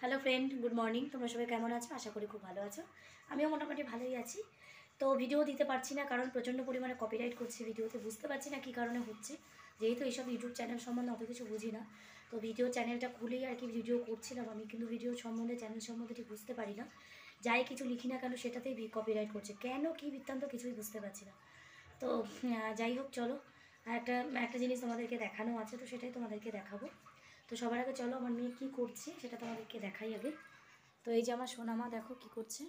Hello friend, good morning. তোমরা সবাই কেমন আছো? আশা করি খুব ভালো আছো। আমিও মোটামুটি ভালোই আছি। তো ভিডিও দিতে পারছি না কারণ প্রচণ্ড পরিমাণে কপিরাইট করছে ভিডিওতে। বুঝতে পারছি না কী কারণে হচ্ছে, যেহেতু এইসব ইউটিউব চ্যানেল সম্বন্ধে অত কিছু বুঝি না। তো ভিডিও চ্যানেলটা খুলেই আর কি ভিডিও করছিলাম আমি, কিন্তু ভিডিও সম্বন্ধে চ্যানেল সম্বন্ধে ঠিক বুঝতে পারি না। যাই কিছু লিখি না কেন সেটাতেই কপিরাইট করছে, কেন কী বৃত্তান্ত কিছুই বুঝতে পারছি না। তো যাই হোক, চলো একটা একটা জিনিস তোমাদেরকে দেখানো আছে, তো সেটাই তোমাদেরকে দেখাবো। তো সবার আগে চলো আমার মেয়ে কী করছে সেটা তোমাদেরকে দেখাই আগে। তো এই যে আমার সোনামা, দেখো কি করছে।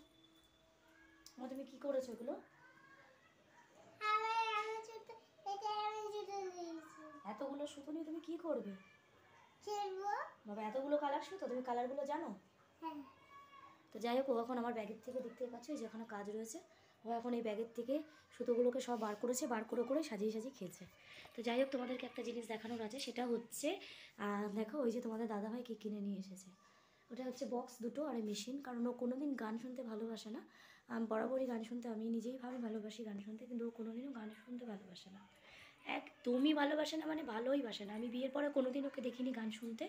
তুমি কি করেছো এগুলো? এতগুলো সুতো নিয়ে তুমি কি করবে? বাবা, এতগুলো কালার সুতো, তুমি কালারগুলো জানো? তো যাই হোক, ও এখন আমার ব্যাগের থেকে, দেখতে পাচ্ছ যে এখানে কাজ রয়েছে, ও এখন এই ব্যাগের থেকে সুতোগুলোকে সব বার করেছে, বার করে করে সাজিয়ে সাজিয়ে খেলছে। তো যাই হোক, তোমাদেরকে একটা জিনিস দেখানোর আছে, সেটা হচ্ছে দেখো ওই যে তোমাদের দাদাভাই কি কিনে নিয়ে এসেছে। ওটা হচ্ছে বক্স দুটো আর মেশিন, কারণ ও কোনোদিন গান শুনতে ভালোবাসে না। বরাবরই গান শুনতে আমি নিজেই ভালোবাসি গান শুনতে, কিন্তু ও কোনোদিনও গান শুনতে ভালোবাসে না, একদমই ভালোবাসে না, মানে ভালোই বাসে না। আমি বিয়ের পরে কোনোদিন ওকে দেখিনি গান শুনতে,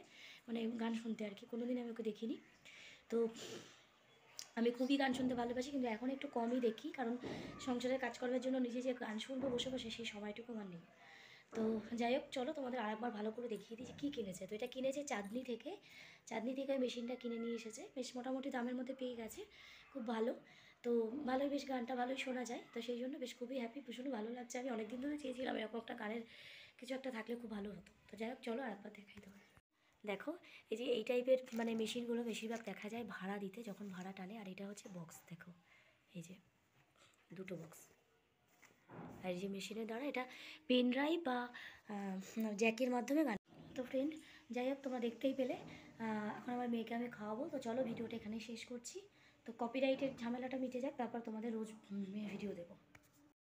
মানে গান শুনতে আর কি কোনোদিন আমি ওকে দেখিনি। তো আমি খুবই গান শুনতে ভালোবাসি, কিন্তু এখন একটু কমই দেখি, কারণ সংসারের কাজকর্মের জন্য নিজে যে গান শুনবো বসে বসে সেই সময়টুকু আমার নেই। তো যাই হোক, চলো তোমাদের আরেকবার ভালো করে দেখিয়ে দিই যে কী কিনেছে। তো এটা কিনেছে চাঁদনি থেকে। চাঁদনি থেকে ওই মেশিনটা কিনে নিয়ে এসেছে, বেশ মোটামুটি দামের মধ্যে পেয়ে গেছে, খুব ভালো। তো ভালোই, বেশ গানটা ভালোই শোনা যায়, তো সেই জন্য বেশ খুবই হ্যাপি, ভীষণই ভালো লাগছে। আমি অনেক দিন ধরে চেয়েছিলাম এরকম একটা গানের কিছু একটা থাকলে খুব ভালো হতো। তো যাই হোক, চলো আরেকবার দেখাই তোমার। দেখো, এই যে এই টাইপের মানে মেশিনগুলো বেশিরভাগ দেখা যায় ভাড়া দিতে, যখন ভাড়া টানে। আর এটা হচ্ছে বক্স, দেখো এই যে দুটো বক্স। আর এই যে মেশিনের দ্বারা এটা পেন ড্রাইভ বা জ্যাকের মাধ্যমে গান। তো ফ্রেন্ড, যাই হোক, তোমরা দেখতেই পেলে। এখন আমার মেয়েকে আমি খাওয়াবো। তো চলো ভিডিওটা এখানেই শেষ করছি। তো কপিরাইটের ঝামেলাটা মিটে যাক, তারপর তোমাদের রোজ ভিডিও দেবো।